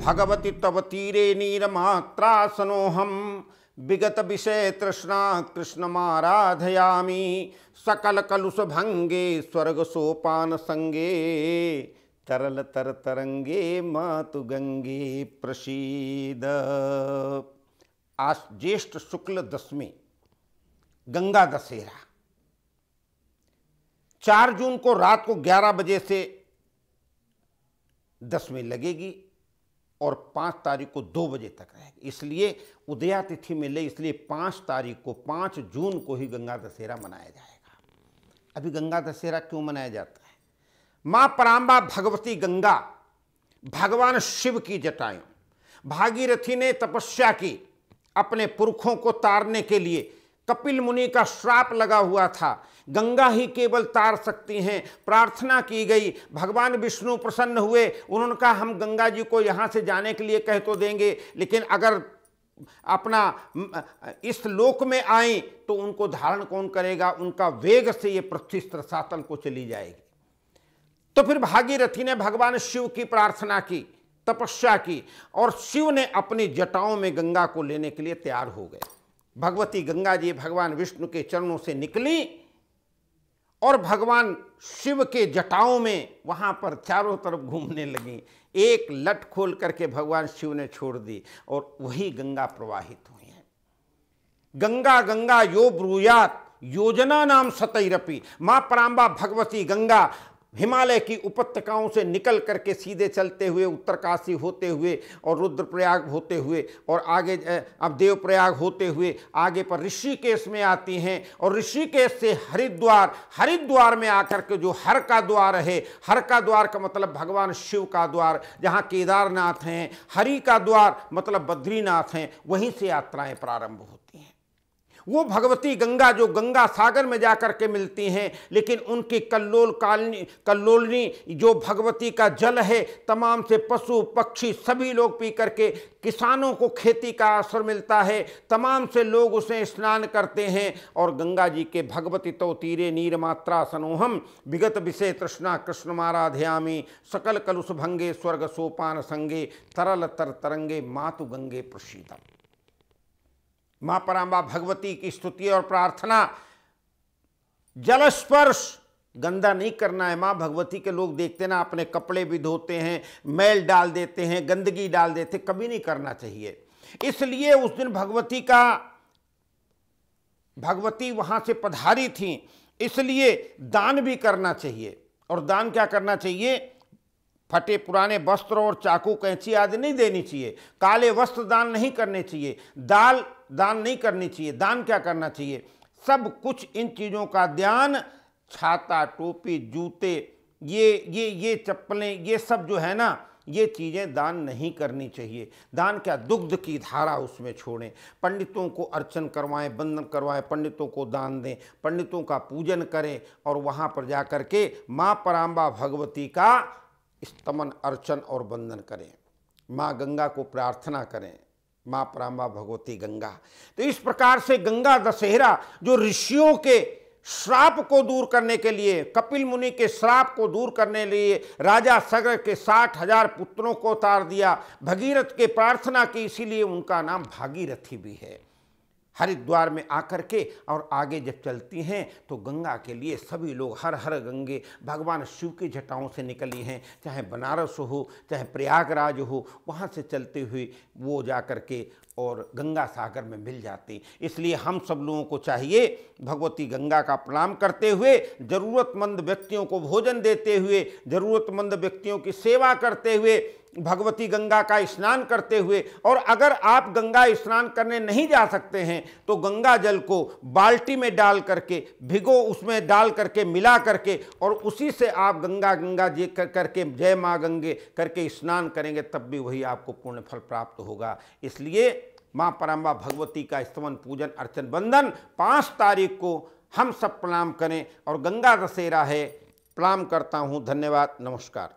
भगवती तव तीरे नीरमात्रासनोहम विगत विषय तृष्णा कृष्णमाराधयामि सकल कलुष भंगे स्वर्ग सोपान संगे तरल तर तरंगे मातु गंगे प्रसीद। आज ज्येष्ठ शुक्ल दशमी गंगा दशहरा 4 जून को रात को 11 बजे से दशमी लगेगी और 5 तारीख को 2 बजे तक रहेगी। इसलिए उदया तिथि मिले, इसलिए 5 तारीख को 5 जून को ही गंगा दशहरा मनाया जाएगा। अभी गंगा दशहरा क्यों मनाया जाता है? मां परांबा भगवती गंगा भगवान शिव की जटाएं, भागीरथी ने तपस्या की अपने पुरखों को तारने के लिए। कपिल मुनि का श्राप लगा हुआ था, गंगा ही केवल तार सकती हैं। प्रार्थना की गई, भगवान विष्णु प्रसन्न हुए। उन्होंने कहा हम गंगा जी को यहाँ से जाने के लिए कह तो देंगे, लेकिन अगर अपना इस लोक में आए तो उनको धारण कौन करेगा? उनका वेग से ये पृथ्वी रसातल को चली जाएगी। तो फिर भागीरथी ने भगवान शिव की प्रार्थना की, तपस्या की, और शिव ने अपनी जटाओं में गंगा को लेने के लिए तैयार हो गए। भगवती गंगा जी भगवान विष्णु के चरणों से निकली और भगवान शिव के जटाओं में वहां पर चारों तरफ घूमने लगी। एक लट खोल करके भगवान शिव ने छोड़ दी और वही गंगा प्रवाहित हुई है। गंगा गंगा यो ब्रूयात योजना नाम सतैरपि। मां परांबा भगवती गंगा हिमालय की उपत्यकाओं से निकल करके सीधे चलते हुए उत्तरकाशी होते हुए और रुद्रप्रयाग होते हुए और आगे अब देवप्रयाग होते हुए आगे पर ऋषिकेश में आती हैं और ऋषिकेश से हरिद्वार में आकर के जो हर का द्वार है, हर का द्वार का मतलब भगवान शिव का द्वार, जहाँ केदारनाथ हैं, हरि का द्वार मतलब बद्रीनाथ हैं, वहीं से यात्राएं प्रारंभ होती हैं। वो भगवती गंगा जो गंगा सागर में जाकर के मिलती हैं, लेकिन उनकी कल्लोलनी जो भगवती का जल है, तमाम से पशु पक्षी सभी लोग पी करके, किसानों को खेती का अवसर मिलता है, तमाम से लोग उसे स्नान करते हैं। और गंगा जी के भगवती तो तीरे नीरमात्रा सनोहम विगत विषय तृष्णा कृष्णमाराधयामि सकल कलुष भंगे स्वर्ग सोपान संगे तरल तर तरंगे मातु गंगे प्रसीदम। मां परांबा भगवती की स्तुति और प्रार्थना, जल स्पर्श गंदा नहीं करना है। मां भगवती के लोग देखते ना, अपने कपड़े भी धोते हैं, मैल डाल देते हैं, गंदगी डाल देते, कभी नहीं करना चाहिए। इसलिए उस दिन भगवती वहां से पधारी थी, इसलिए दान भी करना चाहिए। और दान क्या करना चाहिए? फटे पुराने वस्त्र और चाकू कैंची आदि नहीं देनी चाहिए। काले वस्त्र दान नहीं करने चाहिए। दाल दान नहीं करनी चाहिए। दान क्या करना चाहिए? सब कुछ इन चीज़ों का ध्यान, छाता, टोपी, जूते, ये चप्पलें, ये सब जो है ना, ये चीज़ें दान नहीं करनी चाहिए। दान क्या? दुग्ध की धारा उसमें छोड़ें। पंडितों को अर्चन करवाएं, बंधन करवाएं, पंडितों को दान दें, पंडितों का पूजन करें और वहाँ पर जा कर के माँ परांबा भगवती का स्तमन, अर्चन और वंदन करें। माँ गंगा को प्रार्थना करें, माँ परांबा भगवती गंगा। तो इस प्रकार से गंगा दशहरा जो ऋषियों के श्राप को दूर करने के लिए, कपिल मुनि के श्राप को दूर करने के लिए राजा सगर के 60,000 पुत्रों को उतार दिया, भगीरथ के प्रार्थना की, इसीलिए उनका नाम भागीरथी भी है। हरिद्वार में आकर के और आगे जब चलती हैं तो गंगा के लिए सभी लोग हर हर गंगे भगवान शिव की जटाओं से निकली हैं। चाहे बनारस हो, चाहे प्रयागराज हो, वहाँ से चलते हुए वो जा कर के और गंगा सागर में मिल जाती। इसलिए हम सब लोगों को चाहिए भगवती गंगा का प्रणाम करते हुए, ज़रूरतमंद व्यक्तियों को भोजन देते हुए, ज़रूरतमंद व्यक्तियों की सेवा करते हुए, भगवती गंगा का स्नान करते हुए, और अगर आप गंगा स्नान करने नहीं जा सकते हैं तो गंगा जल को बाल्टी में डाल करके, भिगो उसमें डाल करके, मिला करके, और उसी से आप गंगा जी करके जय माँ गंगे करके स्नान करेंगे, तब भी वही आपको पुण्य फल प्राप्त होगा। इसलिए माँ परांबा भगवती का स्तवन, पूजन, अर्चन, वंदन 5 तारीख को हम सब प्रणाम करें। और गंगा दशहरा है। प्रणाम करता हूँ। धन्यवाद। नमस्कार।